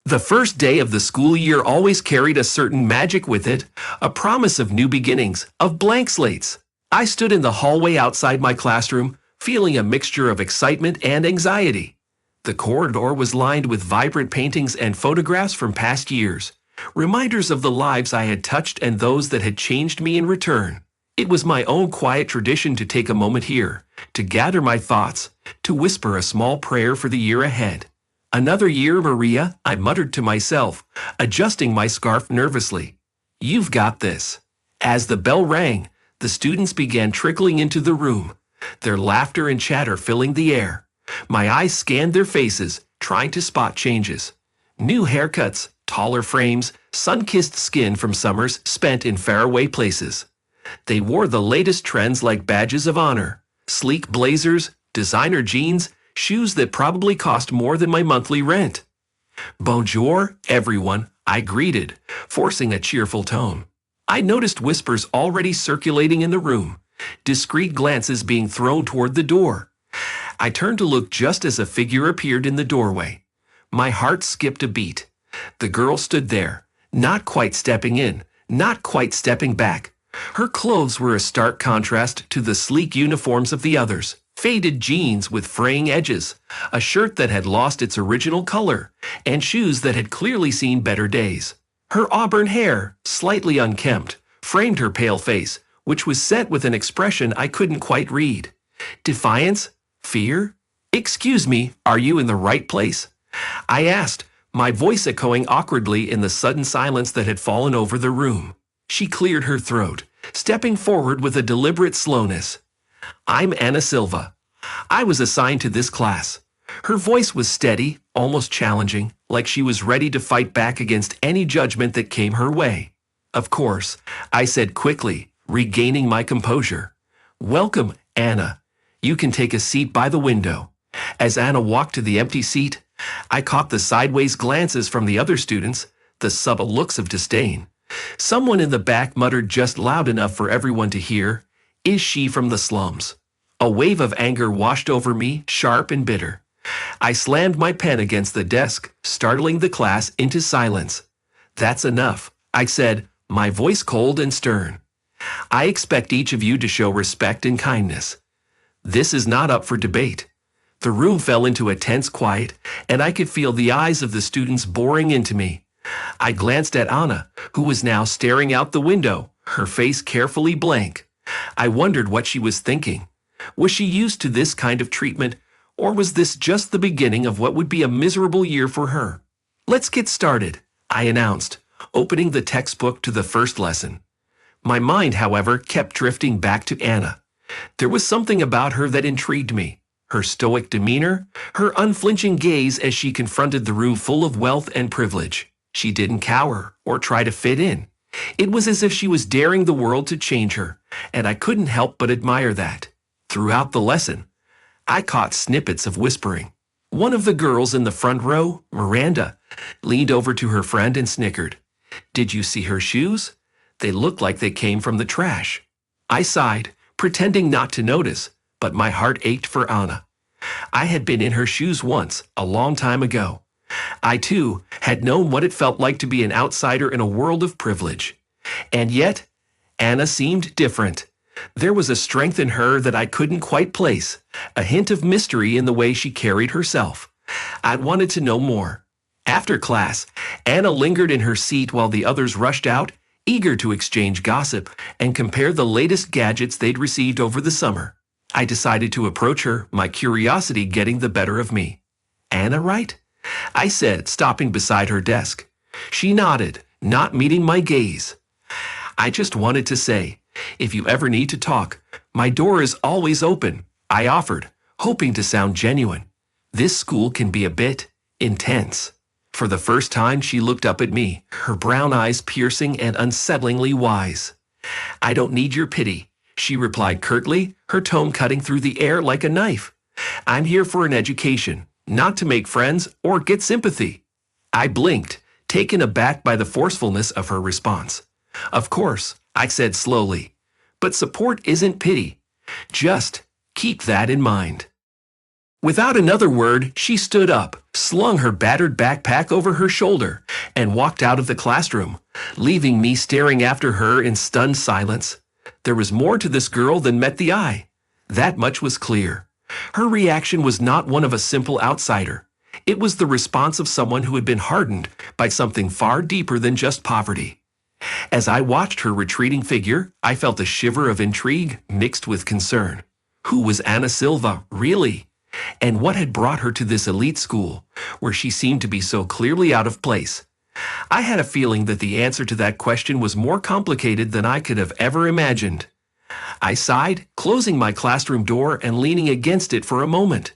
The first day of the school year always carried a certain magic with it, a promise of new beginnings, of blank slates. I stood in the hallway outside my classroom, feeling a mixture of excitement and anxiety. The corridor was lined with vibrant paintings and photographs from past years, reminders of the lives I had touched and those that had changed me in return. It was my own quiet tradition to take a moment here, to gather my thoughts, to whisper a small prayer for the year ahead. "Another year, Maria," I muttered to myself, adjusting my scarf nervously. "You've got this." As the bell rang, the students began trickling into the room, their laughter and chatter filling the air. My eyes scanned their faces, trying to spot changes. New haircuts, taller frames, sun-kissed skin from summers spent in faraway places. They wore the latest trends like badges of honor, sleek blazers, designer jeans, shoes that probably cost more than my monthly rent. "Bonjour, everyone," I greeted, forcing a cheerful tone. I noticed whispers already circulating in the room, discreet glances being thrown toward the door. I turned to look just as a figure appeared in the doorway. My heart skipped a beat. The girl stood there, not quite stepping in, not quite stepping back. Her clothes were a stark contrast to the sleek uniforms of the others. Faded jeans with fraying edges, a shirt that had lost its original color, and shoes that had clearly seen better days. Her auburn hair, slightly unkempt, framed her pale face, which was set with an expression I couldn't quite read. Defiance? Fear? "Excuse me, are you in the right place?" I asked, my voice echoing awkwardly in the sudden silence that had fallen over the room. She cleared her throat, stepping forward with a deliberate slowness. "I'm Anna Silva. I was assigned to this class." Her voice was steady, almost challenging, like she was ready to fight back against any judgment that came her way. "Of course," I said quickly, regaining my composure. "Welcome, Anna. You can take a seat by the window." As Anna walked to the empty seat, I caught the sideways glances from the other students, the subtle looks of disdain. Someone in the back muttered just loud enough for everyone to hear, "Is she from the slums?" A wave of anger washed over me, sharp and bitter. I slammed my pen against the desk, startling the class into silence. "That's enough," I said, my voice cold and stern. "I expect each of you to show respect and kindness. This is not up for debate." The room fell into a tense quiet, and I could feel the eyes of the students boring into me. I glanced at Anna, who was now staring out the window, her face carefully blank. I wondered what she was thinking. Was she used to this kind of treatment, or was this just the beginning of what would be a miserable year for her? "Let's get started," I announced, opening the textbook to the first lesson. My mind, however, kept drifting back to Anna. There was something about her that intrigued me. Her stoic demeanor, her unflinching gaze as she confronted the room full of wealth and privilege. She didn't cower or try to fit in. It was as if she was daring the world to change her, and I couldn't help but admire that. Throughout the lesson, I caught snippets of whispering. One of the girls in the front row, Miranda, leaned over to her friend and snickered. "Did you see her shoes? They looked like they came from the trash." I sighed, pretending not to notice, but my heart ached for Anna. I had been in her shoes once, a long time ago. I, too, had known what it felt like to be an outsider in a world of privilege. And yet, Anna seemed different. There was a strength in her that I couldn't quite place, a hint of mystery in the way she carried herself. I wanted to know more. After class, Anna lingered in her seat while the others rushed out, eager to exchange gossip and compare the latest gadgets they'd received over the summer. I decided to approach her, my curiosity getting the better of me. "Anna, right?" I said, stopping beside her desk. She nodded, not meeting my gaze. "I just wanted to say, if you ever need to talk, my door is always open," I offered, hoping to sound genuine. "This school can be a bit intense." For the first time, she looked up at me, her brown eyes piercing and unsettlingly wise. "I don't need your pity," she replied curtly, her tone cutting through the air like a knife. "I'm here for an education, not to make friends or get sympathy." I blinked, taken aback by the forcefulness of her response. "Of course," I said slowly, "but support isn't pity. Just keep that in mind." Without another word, she stood up, slung her battered backpack over her shoulder, and walked out of the classroom, leaving me staring after her in stunned silence. There was more to this girl than met the eye. That much was clear. Her reaction was not one of a simple outsider. It was the response of someone who had been hardened by something far deeper than just poverty. As I watched her retreating figure, I felt a shiver of intrigue mixed with concern. Who was Ana Silva, really? And what had brought her to this elite school, where she seemed to be so clearly out of place? I had a feeling that the answer to that question was more complicated than I could have ever imagined. I sighed, closing my classroom door and leaning against it for a moment.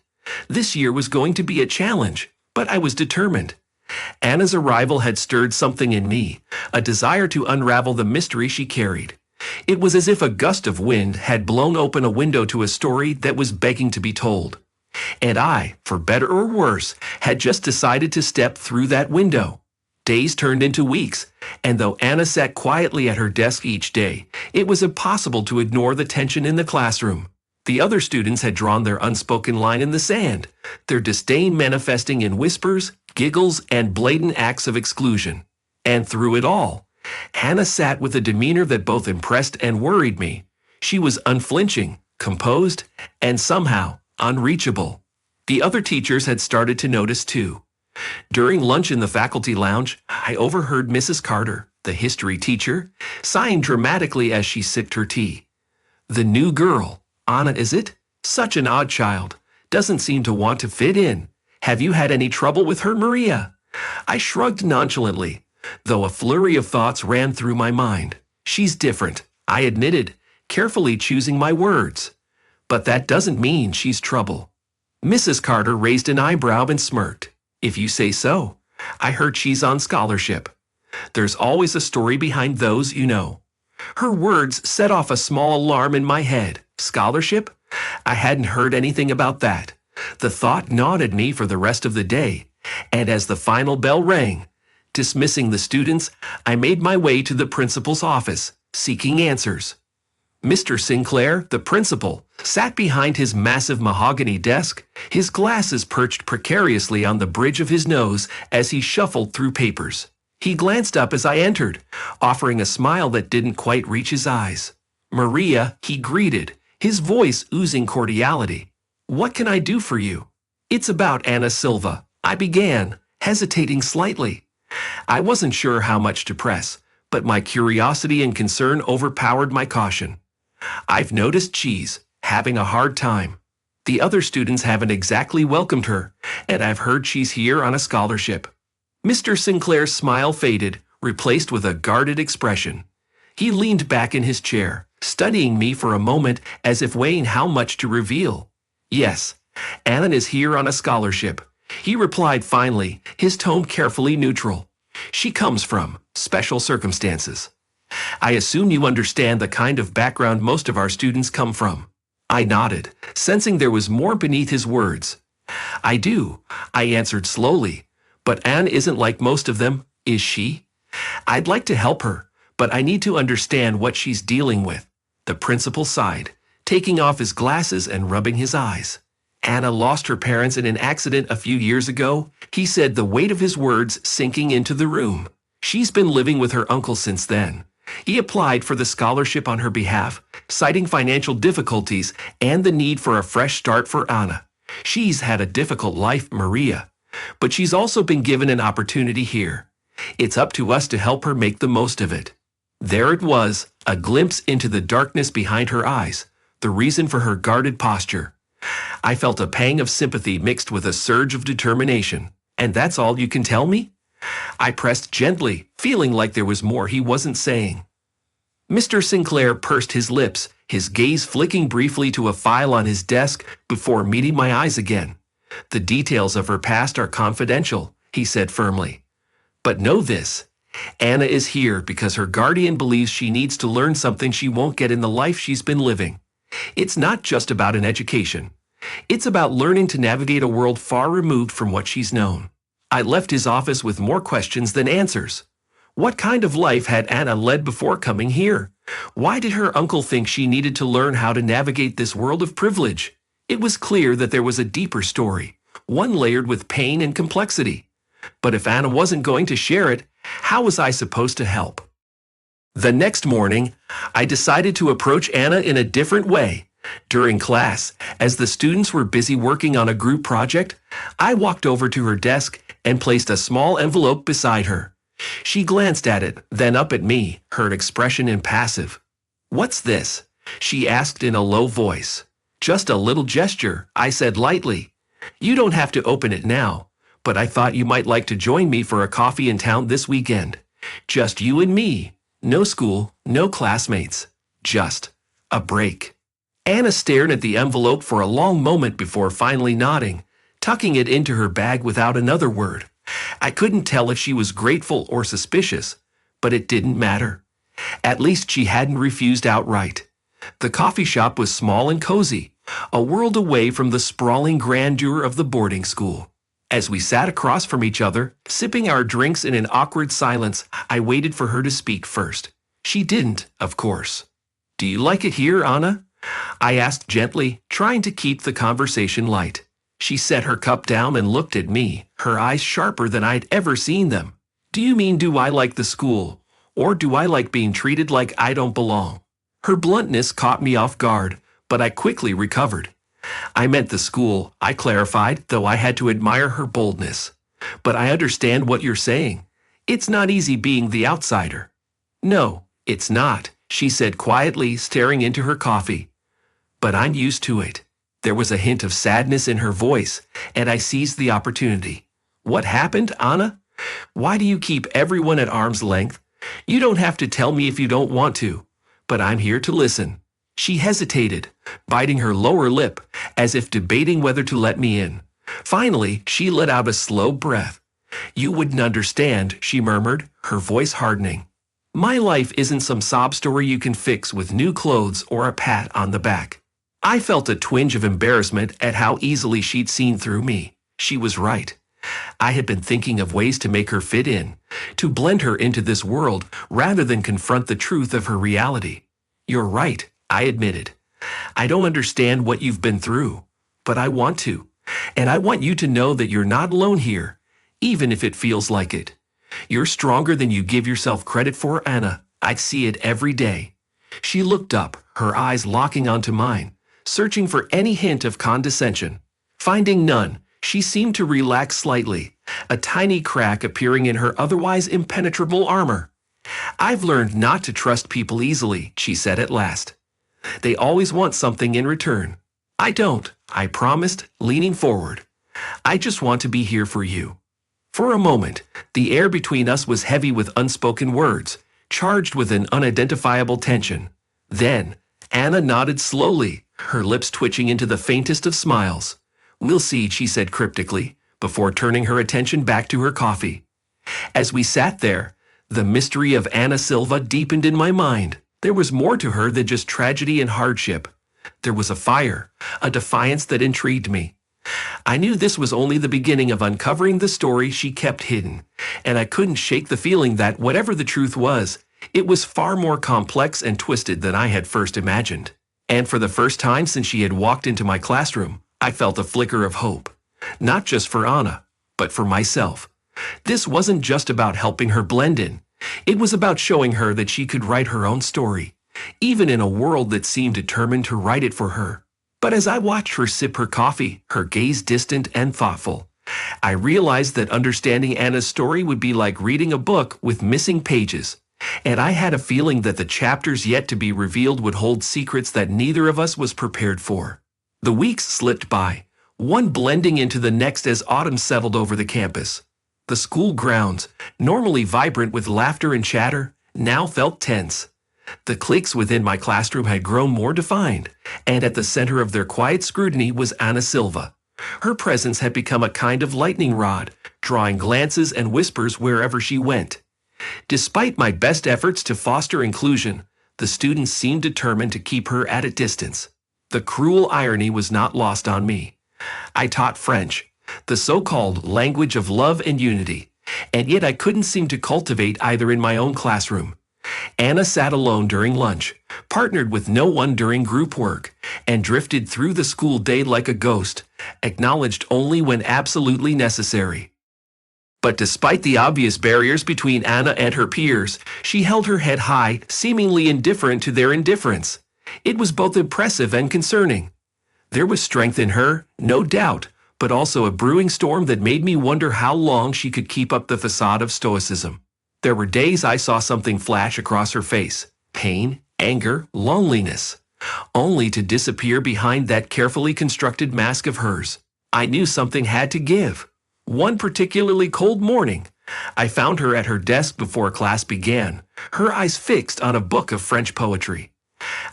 This year was going to be a challenge, but I was determined. Anna's arrival had stirred something in me, a desire to unravel the mystery she carried. It was as if a gust of wind had blown open a window to a story that was begging to be told. And I, for better or worse, had just decided to step through that window. Days turned into weeks, and though Anna sat quietly at her desk each day, it was impossible to ignore the tension in the classroom. The other students had drawn their unspoken line in the sand, their disdain manifesting in whispers, giggles, and blatant acts of exclusion. And through it all, Anna sat with a demeanor that both impressed and worried me. She was unflinching, composed, and somehow unreachable. The other teachers had started to notice too. During lunch in the faculty lounge, I overheard Mrs. Carter, the history teacher, sighing dramatically as she sipped her tea. The new girl, Anna, is it? Such an odd child. Doesn't seem to want to fit in. Have you had any trouble with her, Maria? I shrugged nonchalantly, though a flurry of thoughts ran through my mind. She's different, I admitted, carefully choosing my words. But that doesn't mean she's trouble. Mrs. Carter raised an eyebrow and smirked. If you say so. I heard she's on scholarship. There's always a story behind those, you know. Her words set off a small alarm in my head. Scholarship? I hadn't heard anything about that. The thought gnawed at me for the rest of the day, and as the final bell rang, dismissing the students, I made my way to the principal's office, seeking answers. Mr. Sinclair, the principal, sat behind his massive mahogany desk, his glasses perched precariously on the bridge of his nose as he shuffled through papers. He glanced up as I entered, offering a smile that didn't quite reach his eyes. Maria, he greeted, his voice oozing cordiality. What can I do for you? It's about Ana Silva, I began, hesitating slightly. I wasn't sure how much to press, but my curiosity and concern overpowered my caution. I've noticed she's having a hard time. The other students haven't exactly welcomed her, and I've heard she's here on a scholarship. Mr. Sinclair's smile faded, replaced with a guarded expression. He leaned back in his chair, studying me for a moment as if weighing how much to reveal. Yes, Anna is here on a scholarship. He replied finally, his tone carefully neutral. She comes from special circumstances. I assume you understand the kind of background most of our students come from. I nodded, sensing there was more beneath his words. I do, I answered slowly. But Anne isn't like most of them, is she? I'd like to help her, but I need to understand what she's dealing with. The principal sighed, taking off his glasses and rubbing his eyes. Anna lost her parents in an accident a few years ago, he said, the weight of his words sinking into the room. She's been living with her uncle since then. He applied for the scholarship on her behalf, citing financial difficulties and the need for a fresh start for Anna. She's had a difficult life, Maria, but she's also been given an opportunity here. It's up to us to help her make the most of it. There it was, a glimpse into the darkness behind her eyes, the reason for her guarded posture. I felt a pang of sympathy mixed with a surge of determination. And that's all you can tell me? I pressed gently, feeling like there was more he wasn't saying. Mr. Sinclair pursed his lips, his gaze flicking briefly to a file on his desk before meeting my eyes again. The details of her past are confidential, he said firmly. But know this, Anna is here because her guardian believes she needs to learn something she won't get in the life she's been living. It's not just about an education. It's about learning to navigate a world far removed from what she's known. I left his office with more questions than answers. What kind of life had Anna led before coming here? Why did her uncle think she needed to learn how to navigate this world of privilege? It was clear that there was a deeper story, one layered with pain and complexity. But if Anna wasn't going to share it, how was I supposed to help? The next morning, I decided to approach Anna in a different way. During class, as the students were busy working on a group project, I walked over to her desk and placed a small envelope beside her. She glanced at it, then up at me, her expression impassive. "What's this?" she asked in a low voice. "Just a little gesture," I said lightly. "You don't have to open it now, but I thought you might like to join me for a coffee in town this weekend. Just you and me. No school, no classmates. Just a break." Anna stared at the envelope for a long moment before finally nodding, tucking it into her bag without another word. I couldn't tell if she was grateful or suspicious, but it didn't matter. At least she hadn't refused outright. The coffee shop was small and cozy, a world away from the sprawling grandeur of the boarding school. As we sat across from each other, sipping our drinks in an awkward silence, I waited for her to speak first. She didn't, of course. "Do you like it here, Anna?" I asked gently, trying to keep the conversation light. She set her cup down and looked at me, her eyes sharper than I'd ever seen them. "Do you mean do I like the school, or do I like being treated like I don't belong?" Her bluntness caught me off guard, but I quickly recovered. "I meant the school," I clarified, though I had to admire her boldness. "But I understand what you're saying. It's not easy being the outsider." "No, it's not," she said quietly, staring into her coffee. "But I'm used to it." There was a hint of sadness in her voice, and I seized the opportunity. "What happened, Anna? Why do you keep everyone at arm's length? You don't have to tell me if you don't want to, but I'm here to listen." She hesitated, biting her lower lip, as if debating whether to let me in. Finally, she let out a slow breath. "You wouldn't understand," she murmured, her voice hardening. "My life isn't some sob story you can fix with new clothes or a pat on the back." I felt a twinge of embarrassment at how easily she'd seen through me. She was right. I had been thinking of ways to make her fit in, to blend her into this world rather than confront the truth of her reality. "You're right," I admitted. "I don't understand what you've been through, but I want to. And I want you to know that you're not alone here, even if it feels like it. You're stronger than you give yourself credit for, Anna. I see it every day." She looked up, her eyes locking onto mine, searching for any hint of condescension. Finding none, she seemed to relax slightly, a tiny crack appearing in her otherwise impenetrable armor. "I've learned not to trust people easily," she said at last. "They always want something in return. I don't," I promised, leaning forward. "I just want to be here for you." For a moment, the air between us was heavy with unspoken words, charged with an unidentifiable tension. Then, Anna nodded slowly, her lips twitching into the faintest of smiles. "We'll see," she said cryptically, before turning her attention back to her coffee. As we sat there, the mystery of Anna Silva deepened in my mind. There was more to her than just tragedy and hardship. There was a fire, a defiance that intrigued me. I knew this was only the beginning of uncovering the story she kept hidden, and I couldn't shake the feeling that whatever the truth was, it was far more complex and twisted than I had first imagined. And for the first time since she had walked into my classroom, I felt a flicker of hope. Not just for Anna, but for myself. This wasn't just about helping her blend in. It was about showing her that she could write her own story, even in a world that seemed determined to write it for her. But as I watched her sip her coffee, her gaze distant and thoughtful, I realized that understanding Anna's story would be like reading a book with missing pages. And I had a feeling that the chapters yet to be revealed would hold secrets that neither of us was prepared for. The weeks slipped by, one blending into the next as autumn settled over the campus. The school grounds, normally vibrant with laughter and chatter, now felt tense. The cliques within my classroom had grown more defined, and at the center of their quiet scrutiny was Anna Silva. Her presence had become a kind of lightning rod, drawing glances and whispers wherever she went. Despite my best efforts to foster inclusion, the students seemed determined to keep her at a distance. The cruel irony was not lost on me. I taught French, the so-called language of love and unity, and yet I couldn't seem to cultivate either in my own classroom. Anna sat alone during lunch, partnered with no one during group work, and drifted through the school day like a ghost, acknowledged only when absolutely necessary. But despite the obvious barriers between Anna and her peers, she held her head high, seemingly indifferent to their indifference. It was both impressive and concerning. There was strength in her, no doubt, but also a brewing storm that made me wonder how long she could keep up the facade of stoicism. There were days I saw something flash across her face: pain, anger, loneliness, only to disappear behind that carefully constructed mask of hers. I knew something had to give. One particularly cold morning, I found her at her desk before class began, her eyes fixed on a book of French poetry.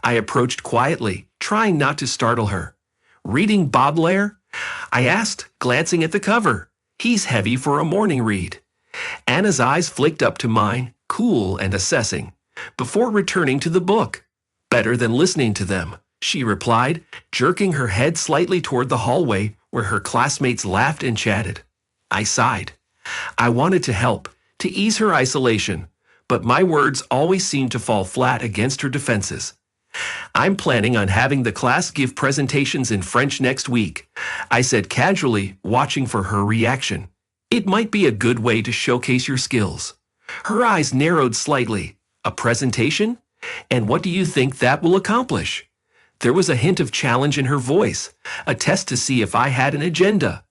I approached quietly, trying not to startle her. "Reading Baudelaire?" I asked, glancing at the cover. "He's heavy for a morning read." Anna's eyes flicked up to mine, cool and assessing, before returning to the book. "Better than listening to them," she replied, jerking her head slightly toward the hallway where her classmates laughed and chatted. I sighed. I wanted to help, to ease her isolation, but my words always seemed to fall flat against her defenses. "I'm planning on having the class give presentations in French next week," I said casually, watching for her reaction. "It might be a good way to showcase your skills." Her eyes narrowed slightly. "A presentation? And what do you think that will accomplish?" There was a hint of challenge in her voice, a test to see if I had an agenda.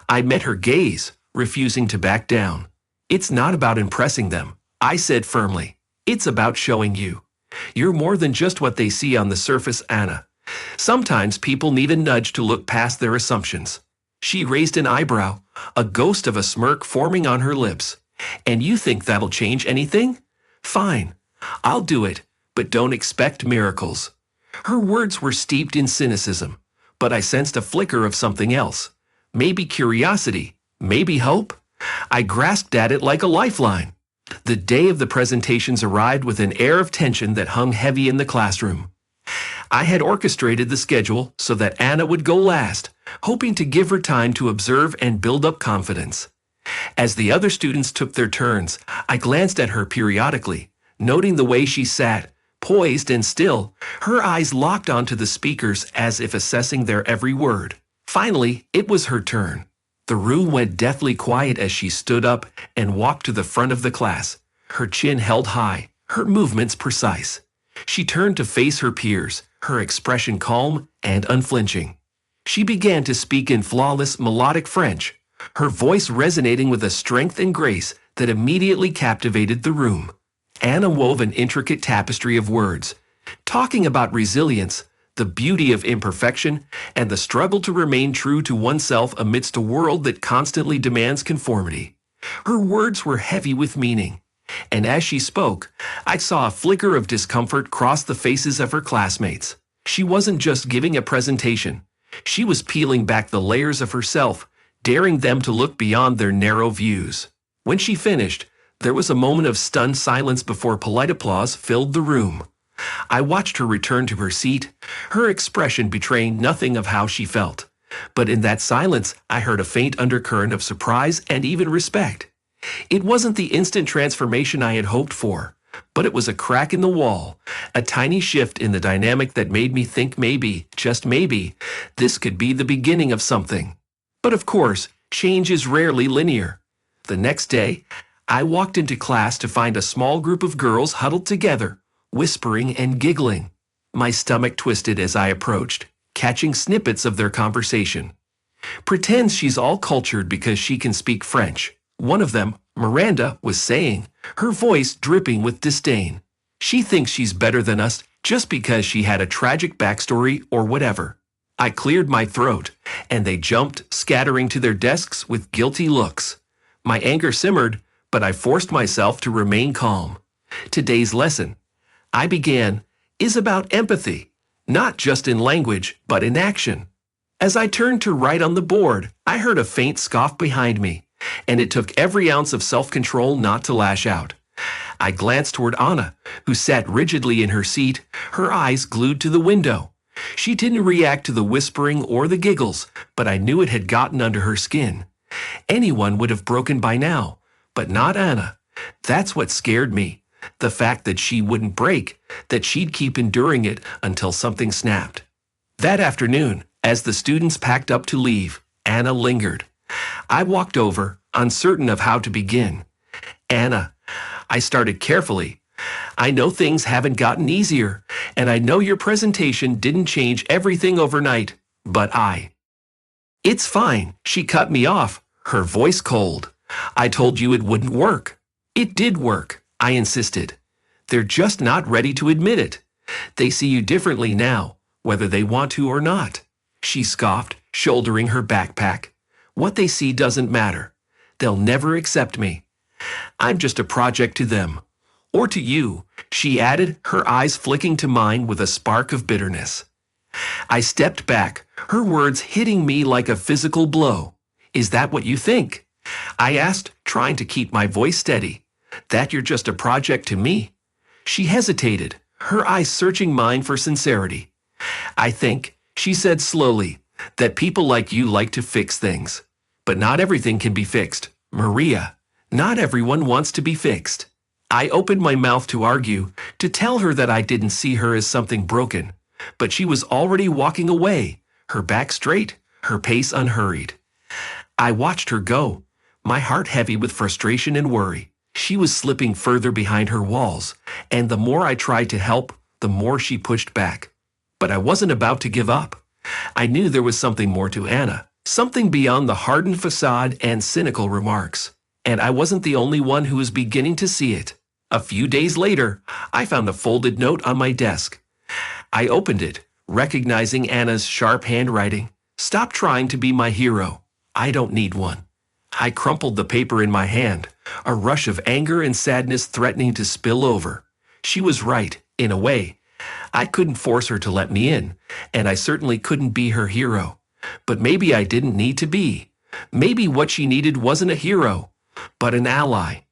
I met her gaze, refusing to back down. "It's not about impressing them," I said firmly. "It's about showing you. You're more than just what they see on the surface, Anna. Sometimes people need a nudge to look past their assumptions." She raised an eyebrow, a ghost of a smirk forming on her lips. "And you think that'll change anything? Fine, I'll do it, but don't expect miracles." Her words were steeped in cynicism, but I sensed a flicker of something else. Maybe curiosity, maybe hope. I grasped at it like a lifeline. The day of the presentations arrived with an air of tension that hung heavy in the classroom. I had orchestrated the schedule so that Anna would go last, hoping to give her time to observe and build up confidence. As the other students took their turns, I glanced at her periodically, noting the way she sat, poised and still, her eyes locked onto the speakers as if assessing their every word. Finally, it was her turn. The room went deathly quiet as she stood up and walked to the front of the class, her chin held high, her movements precise. She turned to face her peers, her expression calm and unflinching. She began to speak in flawless, melodic French, her voice resonating with a strength and grace that immediately captivated the room. Anna wove an intricate tapestry of words, talking about resilience, the beauty of imperfection, and the struggle to remain true to oneself amidst a world that constantly demands conformity. Her words were heavy with meaning, and as she spoke, I saw a flicker of discomfort cross the faces of her classmates. She wasn't just giving a presentation. She was peeling back the layers of herself, daring them to look beyond their narrow views. When she finished, there was a moment of stunned silence before polite applause filled the room. I watched her return to her seat, her expression betraying nothing of how she felt. But in that silence, I heard a faint undercurrent of surprise and even respect. It wasn't the instant transformation I had hoped for, but it was a crack in the wall, a tiny shift in the dynamic that made me think maybe, just maybe, this could be the beginning of something. But of course, change is rarely linear. The next day, I walked into class to find a small group of girls huddled together, whispering and giggling. My stomach twisted as I approached, catching snippets of their conversation. "Pretends she's all cultured because she can speak French," one of them, Miranda, was saying, her voice dripping with disdain. "She thinks she's better than us just because she had a tragic backstory or whatever." I cleared my throat, and they jumped, scattering to their desks with guilty looks. My anger simmered, but I forced myself to remain calm. Today's lesson, I began, is about empathy, not just in language, but in action. As I turned to write on the board, I heard a faint scoff behind me, and it took every ounce of self-control not to lash out. I glanced toward Anna, who sat rigidly in her seat, her eyes glued to the window. She didn't react to the whispering or the giggles, but I knew it had gotten under her skin. Anyone would have broken by now, but not Anna. That's what scared me. The fact that she wouldn't break, that she'd keep enduring it until something snapped. That afternoon, as the students packed up to leave, Anna lingered. I walked over, uncertain of how to begin. Anna, I started carefully. I know things haven't gotten easier, and I know your presentation didn't change everything overnight, but It's fine, she cut me off, her voice cold. I told you it wouldn't work. It did work, I insisted. They're just not ready to admit it. They see you differently now, whether they want to or not. She scoffed, shouldering her backpack. What they see doesn't matter. They'll never accept me. I'm just a project to them. Or to you, she added, her eyes flicking to mine with a spark of bitterness. I stepped back, her words hitting me like a physical blow. Is that what you think? I asked, trying to keep my voice steady. That you're just a project to me? She hesitated, her eyes searching mine for sincerity. I think, she said slowly, that people like you like to fix things. But not everything can be fixed. Maria, not everyone wants to be fixed. I opened my mouth to argue, to tell her that I didn't see her as something broken. But she was already walking away, her back straight, her pace unhurried. I watched her go, my heart heavy with frustration and worry. She was slipping further behind her walls, and the more I tried to help, the more she pushed back. But I wasn't about to give up. I knew there was something more to Anna, something beyond the hardened facade and cynical remarks. And I wasn't the only one who was beginning to see it. A few days later, I found a folded note on my desk. I opened it, recognizing Anna's sharp handwriting. Stop trying to be my hero. I don't need one. I crumpled the paper in my hand, a rush of anger and sadness threatening to spill over. She was right, in a way. I couldn't force her to let me in, and I certainly couldn't be her hero. But maybe I didn't need to be. Maybe what she needed wasn't a hero, but an ally.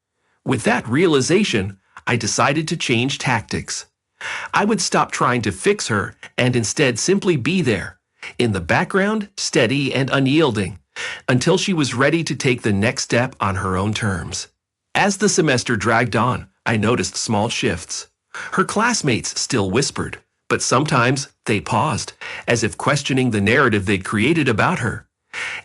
With that realization, I decided to change tactics. I would stop trying to fix her and instead simply be there, in the background, steady and unyielding, until she was ready to take the next step on her own terms. As the semester dragged on, I noticed small shifts. Her classmates still whispered, but sometimes they paused, as if questioning the narrative they'd created about her.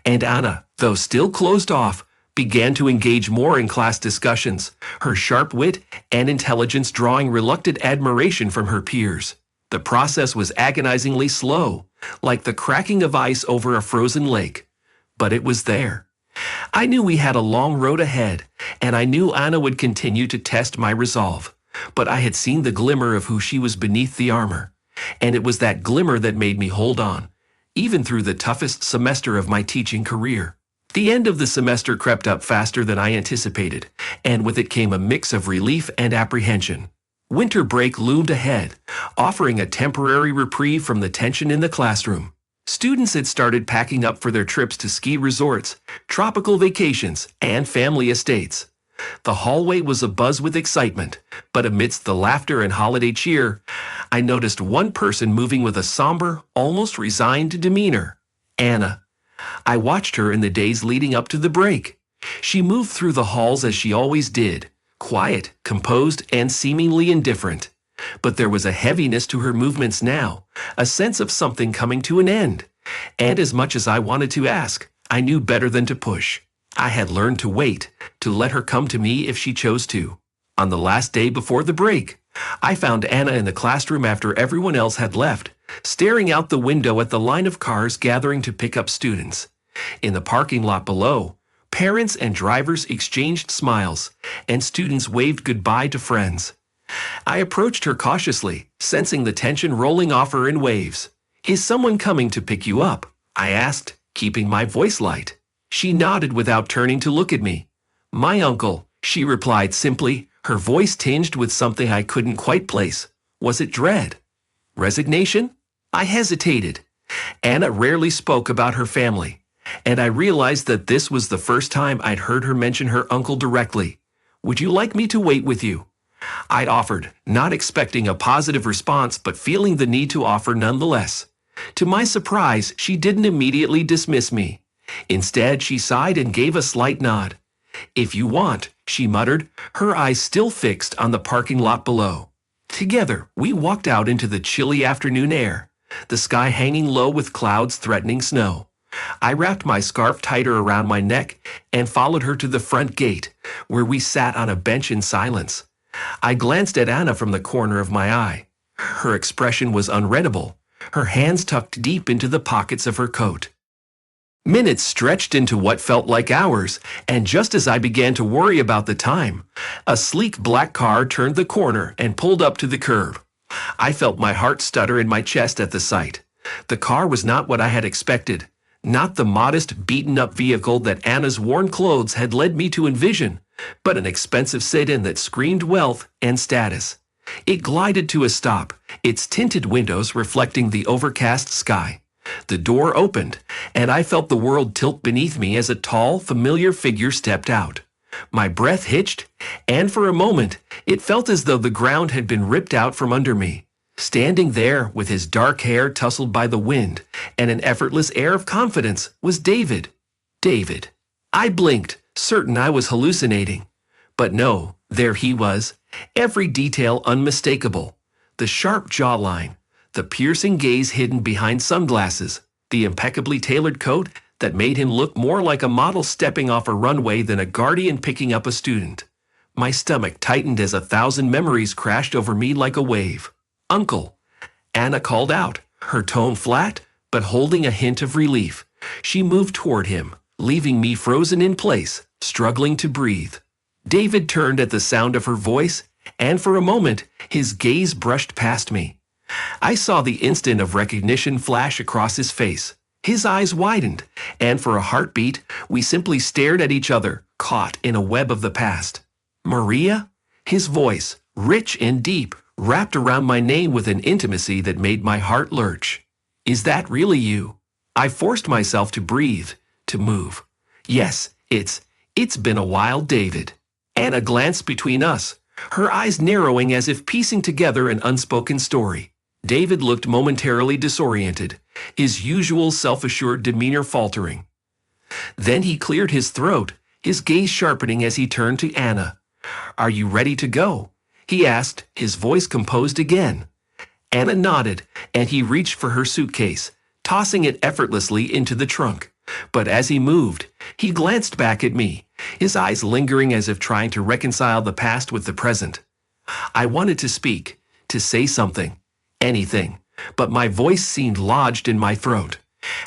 And Anna, though still closed off, began to engage more in class discussions, her sharp wit and intelligence drawing reluctant admiration from her peers. The process was agonizingly slow, like the cracking of ice over a frozen lake. But it was there. I knew we had a long road ahead, and I knew Anna would continue to test my resolve. But I had seen the glimmer of who she was beneath the armor, and it was that glimmer that made me hold on, even through the toughest semester of my teaching career. The end of the semester crept up faster than I anticipated, and with it came a mix of relief and apprehension. Winter break loomed ahead, offering a temporary reprieve from the tension in the classroom. Students had started packing up for their trips to ski resorts, tropical vacations, and family estates. The hallway was abuzz with excitement, but amidst the laughter and holiday cheer, I noticed one person moving with a somber, almost resigned demeanor. Anna. I watched her in the days leading up to the break. She moved through the halls as she always did, quiet, composed, and seemingly indifferent. But there was a heaviness to her movements now, a sense of something coming to an end. And as much as I wanted to ask, I knew better than to push. I had learned to wait, to let her come to me if she chose to. On the last day before the break, I found Anna in the classroom after everyone else had left, staring out the window at the line of cars gathering to pick up students. In the parking lot below, parents and drivers exchanged smiles, and students waved goodbye to friends. I approached her cautiously, sensing the tension rolling off her in waves. "Is someone coming to pick you up?" I asked, keeping my voice light. She nodded without turning to look at me. "My uncle," she replied simply, her voice tinged with something I couldn't quite place. Was it dread? Resignation? I hesitated. Anna rarely spoke about her family, and I realized that this was the first time I'd heard her mention her uncle directly. "Would you like me to wait with you?" I'd offered, not expecting a positive response, but feeling the need to offer nonetheless. To my surprise, she didn't immediately dismiss me. Instead, she sighed and gave a slight nod. "If you want," she muttered, her eyes still fixed on the parking lot below. Together, we walked out into the chilly afternoon air, the sky hanging low with clouds threatening snow. I wrapped my scarf tighter around my neck and followed her to the front gate, where we sat on a bench in silence. I glanced at Anna from the corner of my eye. Her expression was unreadable, her hands tucked deep into the pockets of her coat. Minutes stretched into what felt like hours, and just as I began to worry about the time, a sleek black car turned the corner and pulled up to the curb. I felt my heart stutter in my chest at the sight. The car was not what I had expected, not the modest, beaten-up vehicle that Anna's worn clothes had led me to envision, but an expensive sedan that screamed wealth and status. It glided to a stop, its tinted windows reflecting the overcast sky. The door opened, and I felt the world tilt beneath me as a tall, familiar figure stepped out. My breath hitched, and for a moment, it felt as though the ground had been ripped out from under me. Standing there, with his dark hair tousled by the wind, and an effortless air of confidence, was David. David. I blinked, certain I was hallucinating. But no, there he was, every detail unmistakable. The sharp jawline, the piercing gaze hidden behind sunglasses, the impeccably tailored coat that made him look more like a model stepping off a runway than a guardian picking up a student. My stomach tightened as 1,000 memories crashed over me like a wave. "Uncle," Anna called out, her tone flat, but holding a hint of relief. She moved toward him, leaving me frozen in place, struggling to breathe. David turned at the sound of her voice, and for a moment, his gaze brushed past me. I saw the instant of recognition flash across his face. His eyes widened, and for a heartbeat, we simply stared at each other, caught in a web of the past. "Maria?" His voice, rich and deep, wrapped around my name with an intimacy that made my heart lurch. "Is that really you?" I forced myself to breathe, to move. "Yes, it's been a while, David." Anna glanced between us, her eyes narrowing as if piecing together an unspoken story. David looked momentarily disoriented, his usual self-assured demeanor faltering. Then he cleared his throat, his gaze sharpening as he turned to Anna. "Are you ready to go?" he asked, his voice composed again. Anna nodded, and he reached for her suitcase, tossing it effortlessly into the trunk. But as he moved, he glanced back at me, his eyes lingering as if trying to reconcile the past with the present. I wanted to speak, to say something, anything, but my voice seemed lodged in my throat.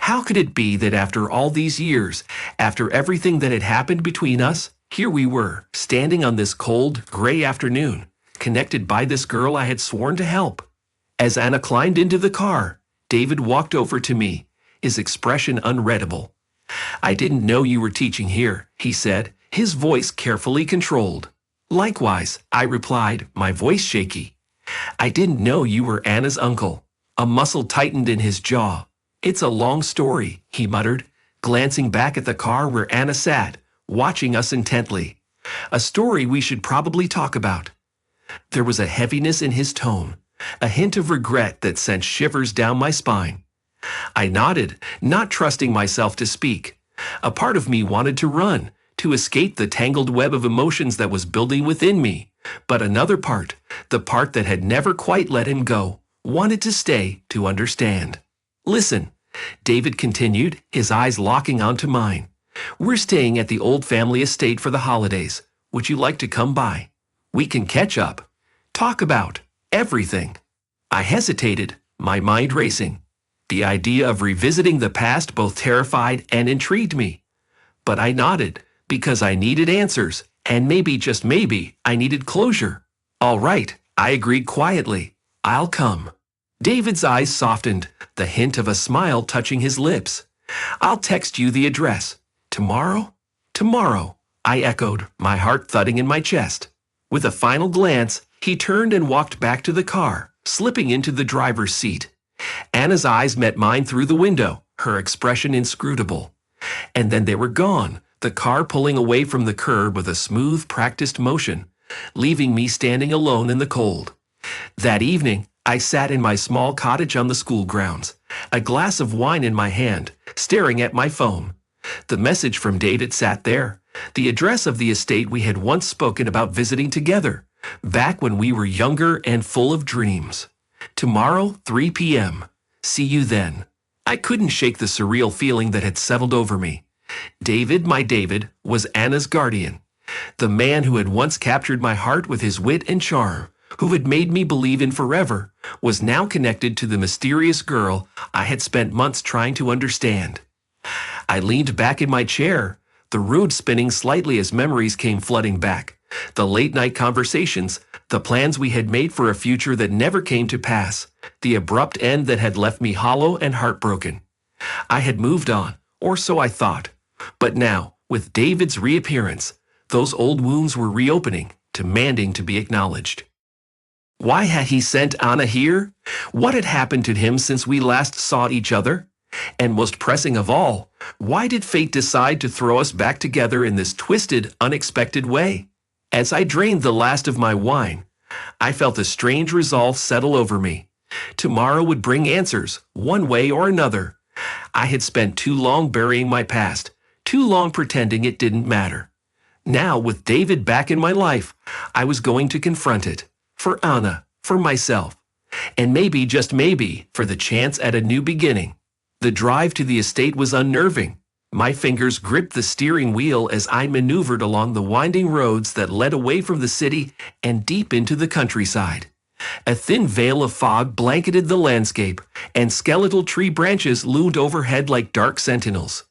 How could it be that after all these years, after everything that had happened between us, here we were, standing on this cold, gray afternoon, connected by this girl I had sworn to help? As Anna climbed into the car, David walked over to me, his expression unreadable. "I didn't know you were teaching here," he said, his voice carefully controlled. "Likewise," I replied, my voice shaky. "I didn't know you were Anna's uncle." A muscle tightened in his jaw. "It's a long story," he muttered, glancing back at the car where Anna sat, watching us intently. "A story we should probably talk about." There was a heaviness in his tone, a hint of regret that sent shivers down my spine. I nodded, not trusting myself to speak. A part of me wanted to run, to escape the tangled web of emotions that was building within me. But another part, the part that had never quite let him go, wanted to stay to understand. "Listen," David continued, his eyes locking onto mine. "We're staying at the old family estate for the holidays. Would you like to come by? We can catch up. Talk about everything." I hesitated, my mind racing. The idea of revisiting the past both terrified and intrigued me. But I nodded, because I needed answers, and maybe, just maybe, I needed closure. "All right," I agreed quietly. "I'll come." David's eyes softened, the hint of a smile touching his lips. "I'll text you the address." "Tomorrow?" "Tomorrow," I echoed, my heart thudding in my chest. With a final glance, he turned and walked back to the car, slipping into the driver's seat. Anna's eyes met mine through the window, her expression inscrutable. And then they were gone, the car pulling away from the curb with a smooth, practiced motion, leaving me standing alone in the cold. That evening, I sat in my small cottage on the school grounds, a glass of wine in my hand, staring at my phone. The message from David sat there, the address of the estate we had once spoken about visiting together, back when we were younger and full of dreams. Tomorrow, 3 p.m. See you then. I couldn't shake the surreal feeling that had settled over me. David, my David, was Anna's guardian. The man who had once captured my heart with his wit and charm, who had made me believe in forever, was now connected to the mysterious girl I had spent months trying to understand. I leaned back in my chair, the room spinning slightly as memories came flooding back. The late-night conversations, the plans we had made for a future that never came to pass, the abrupt end that had left me hollow and heartbroken. I had moved on, or so I thought. But now, with David's reappearance, those old wounds were reopening, demanding to be acknowledged. Why had he sent Anna here? What had happened to him since we last saw each other? And most pressing of all, why did fate decide to throw us back together in this twisted, unexpected way? As I drained the last of my wine, I felt a strange resolve settle over me. Tomorrow would bring answers, one way or another. I had spent too long burying my past, too long pretending it didn't matter. Now, with David back in my life, I was going to confront it. For Anna, for myself, and maybe, just maybe, for the chance at a new beginning. The drive to the estate was unnerving. My fingers gripped the steering wheel as I maneuvered along the winding roads that led away from the city and deep into the countryside. A thin veil of fog blanketed the landscape, and skeletal tree branches loomed overhead like dark sentinels.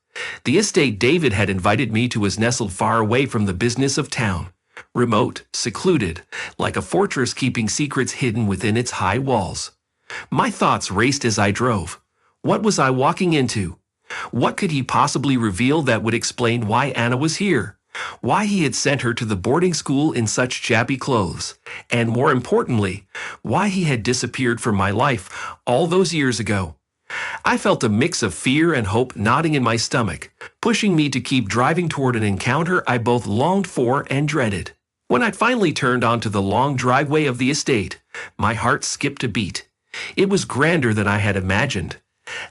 The estate David had invited me to was nestled far away from the business of town. Remote, secluded, like a fortress keeping secrets hidden within its high walls. My thoughts raced as I drove. What was I walking into? What could he possibly reveal that would explain why Anna was here? Why he had sent her to the boarding school in such shabby clothes? And more importantly, why he had disappeared from my life all those years ago? I felt a mix of fear and hope knotting in my stomach, pushing me to keep driving toward an encounter I both longed for and dreaded. When I finally turned onto the long driveway of the estate, my heart skipped a beat. It was grander than I had imagined.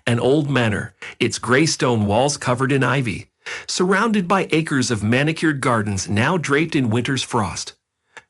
An old manor, its gray stone walls covered in ivy, surrounded by acres of manicured gardens now draped in winter's frost.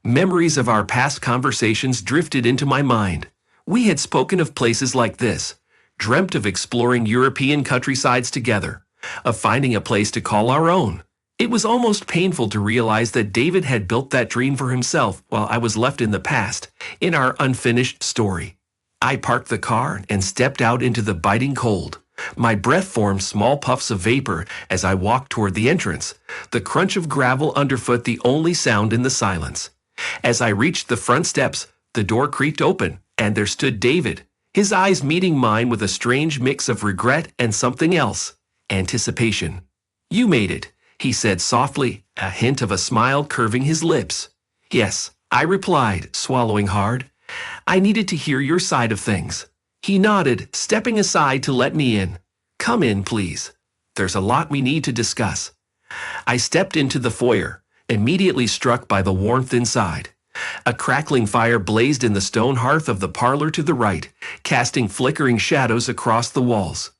Memories of our past conversations drifted into my mind. We had spoken of places like this, dreamt of exploring European countrysides together, of finding a place to call our own. It was almost painful to realize that David had built that dream for himself while I was left in the past, in our unfinished story. I parked the car and stepped out into the biting cold. My breath formed small puffs of vapor as I walked toward the entrance, the crunch of gravel underfoot the only sound in the silence. As I reached the front steps, the door creaked open, and there stood David, his eyes meeting mine with a strange mix of regret and something else, anticipation. "You made it," he said softly, a hint of a smile curving his lips. "Yes," I replied, swallowing hard. "I needed to hear your side of things." He nodded, stepping aside to let me in. "Come in, please. There's a lot we need to discuss." I stepped into the foyer, immediately struck by the warmth inside. A crackling fire blazed in the stone hearth of the parlor to the right, casting flickering shadows across the walls.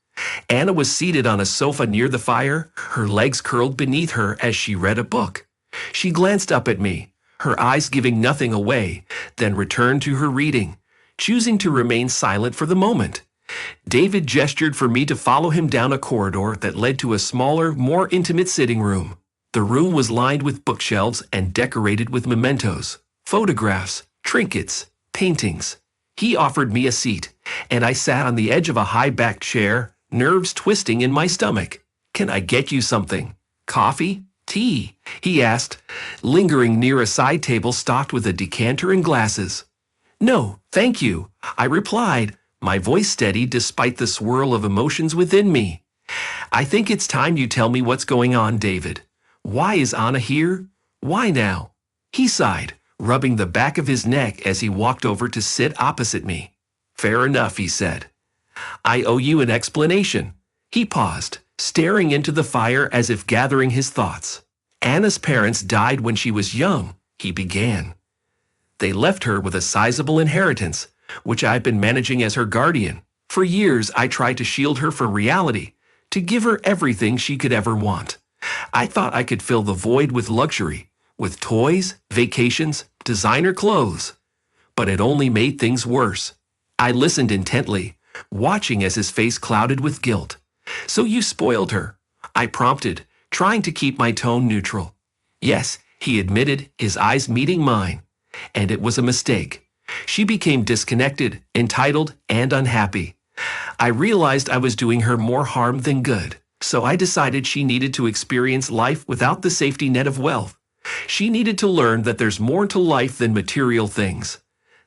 Anna was seated on a sofa near the fire, her legs curled beneath her as she read a book. She glanced up at me, her eyes giving nothing away, then returned to her reading, choosing to remain silent for the moment. David gestured for me to follow him down a corridor that led to a smaller, more intimate sitting room. The room was lined with bookshelves and decorated with mementos, photographs, trinkets, paintings. He offered me a seat, and I sat on the edge of a high-backed chair, nerves twisting in my stomach. "Can I get you something? Coffee? Tea?" he asked, lingering near a side table stocked with a decanter and glasses. "No, thank you," I replied, my voice steady despite the swirl of emotions within me. "I think it's time you tell me what's going on, David. Why is Anna here? Why now?" He sighed, rubbing the back of his neck as he walked over to sit opposite me. "Fair enough," he said. "I owe you an explanation." He paused, staring into the fire as if gathering his thoughts. "Anna's parents died when she was young," he began. "They left her with a sizable inheritance, which I've been managing as her guardian. For years, I tried to shield her from reality, to give her everything she could ever want. I thought I could fill the void with luxury, with toys, vacations, designer clothes. But it only made things worse. I listened intently, watching as his face clouded with guilt. "So you spoiled her," I prompted, trying to keep my tone neutral. "Yes," he admitted, his eyes meeting mine. "And it was a mistake. She became disconnected, entitled, and unhappy. I realized I was doing her more harm than good, so I decided she needed to experience life without the safety net of wealth. She needed to learn that there's more to life than material things.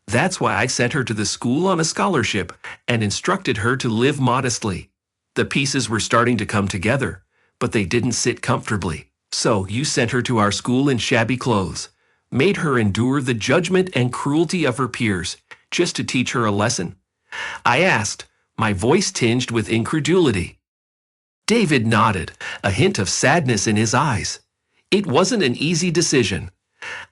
That's why I sent her to the school on a scholarship and instructed her to live modestly. The pieces were starting to come together, but they didn't sit comfortably. So you sent her to our school in shabby clothes, made her endure the judgment and cruelty of her peers, just to teach her a lesson?" I asked, my voice tinged with incredulity. David nodded, a hint of sadness in his eyes. "It wasn't an easy decision.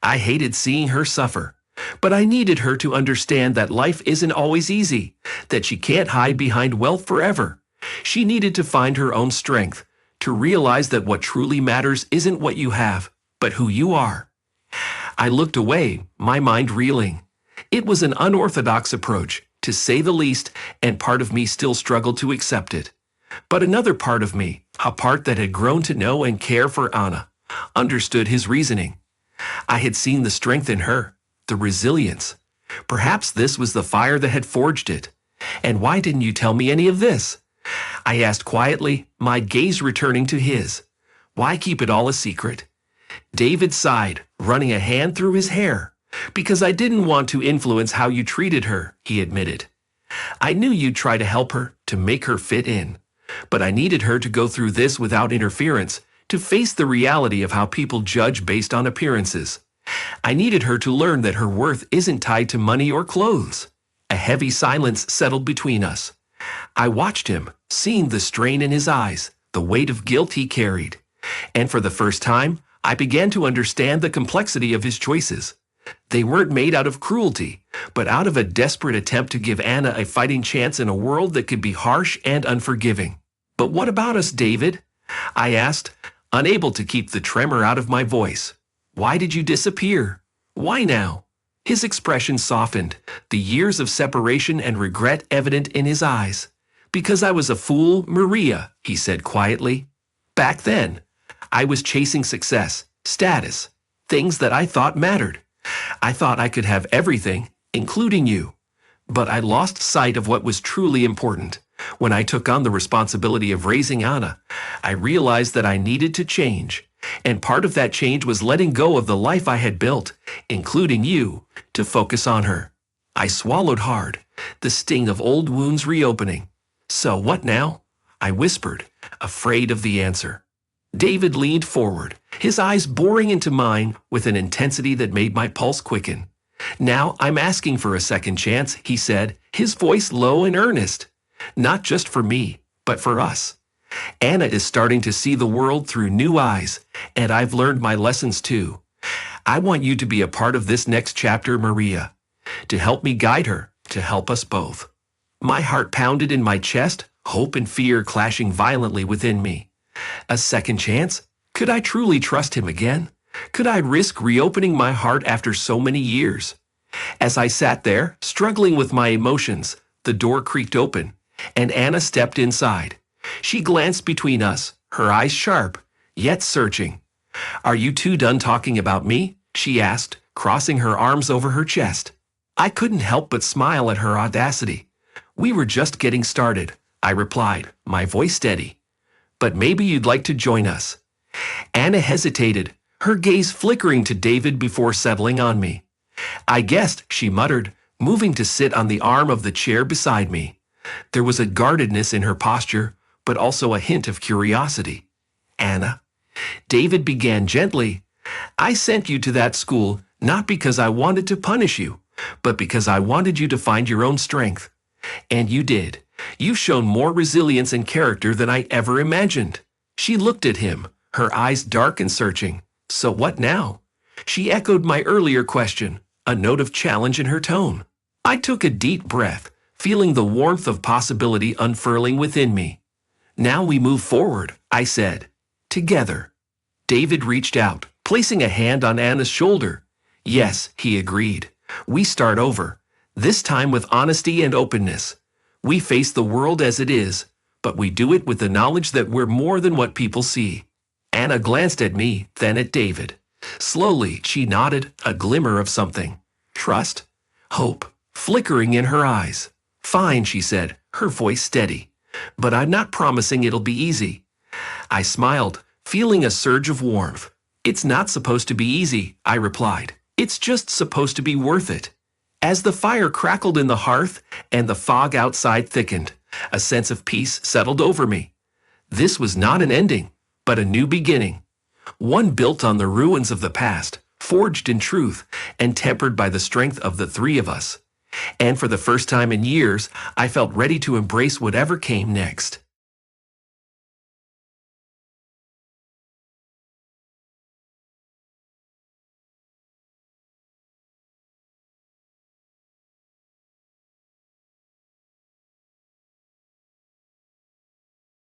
I hated seeing her suffer. But I needed her to understand that life isn't always easy, that she can't hide behind wealth forever. She needed to find her own strength, to realize that what truly matters isn't what you have, but who you are." I looked away, my mind reeling. It was an unorthodox approach, to say the least, and part of me still struggled to accept it. But another part of me, a part that had grown to know and care for Anna, understood his reasoning. I had seen the strength in her, the resilience. Perhaps this was the fire that had forged it. "And why didn't you tell me any of this?" I asked quietly, my gaze returning to his. "Why keep it all a secret?" David sighed, running a hand through his hair. "Because I didn't want to influence how you treated her," he admitted. "I knew you'd try to help her, to make her fit in. But I needed her to go through this without interference, to face the reality of how people judge based on appearances. I needed her to learn that her worth isn't tied to money or clothes." A heavy silence settled between us. I watched him, seeing the strain in his eyes, the weight of guilt he carried. And for the first time, I began to understand the complexity of his choices. They weren't made out of cruelty, but out of a desperate attempt to give Anna a fighting chance in a world that could be harsh and unforgiving. "But what about us, David?" I asked, unable to keep the tremor out of my voice. "Why did you disappear? Why now?" His expression softened, the years of separation and regret evident in his eyes. "Because I was a fool, Maria," he said quietly. "Back then, I was chasing success, status, things that I thought mattered. I thought I could have everything, including you. But I lost sight of what was truly important. When I took on the responsibility of raising Anna, I realized that I needed to change. And part of that change was letting go of the life I had built, including you, to focus on her." I swallowed hard, the sting of old wounds reopening. "So what now?" I whispered, afraid of the answer. David leaned forward, his eyes boring into mine with an intensity that made my pulse quicken. "Now I'm asking for a second chance," he said, his voice low and earnest. "Not just for me, but for us. Anna is starting to see the world through new eyes, and I've learned my lessons too. I want you to be a part of this next chapter, Maria, to help me guide her, to help us both." My heart pounded in my chest, hope and fear clashing violently within me. A second chance? Could I truly trust him again? Could I risk reopening my heart after so many years? As I sat there, struggling with my emotions, the door creaked open, and Anna stepped inside. She glanced between us, her eyes sharp, yet searching. "Are you two done talking about me?" she asked, crossing her arms over her chest. I couldn't help but smile at her audacity. "We were just getting started," I replied, my voice steady. "But maybe you'd like to join us." Anna hesitated, her gaze flickering to David before settling on me. "I guessed," she muttered, moving to sit on the arm of the chair beside me. There was a guardedness in her posture, but also a hint of curiosity. "Anna," David began gently, "I sent you to that school not because I wanted to punish you, but because I wanted you to find your own strength. And you did. You've shown more resilience and character than I ever imagined." She looked at him, her eyes dark and searching. "So what now?" She echoed my earlier question, a note of challenge in her tone. I took a deep breath, feeling the warmth of possibility unfurling within me. Now we move forward, I said. Together. David reached out, placing a hand on Anna's shoulder. Yes, he agreed. We start over, this time with honesty and openness. We face the world as it is, but we do it with the knowledge that we're more than what people see. Anna glanced at me, then at David. Slowly, she nodded, a glimmer of something. Trust? Hope, flickering in her eyes. Fine, she said, her voice steady. But I'm not promising it'll be easy. I smiled, feeling a surge of warmth. It's not supposed to be easy, I replied. It's just supposed to be worth it. As the fire crackled in the hearth and the fog outside thickened, a sense of peace settled over me. This was not an ending, but a new beginning. One built on the ruins of the past, forged in truth, and tempered by the strength of the three of us. And for the first time in years, I felt ready to embrace whatever came next.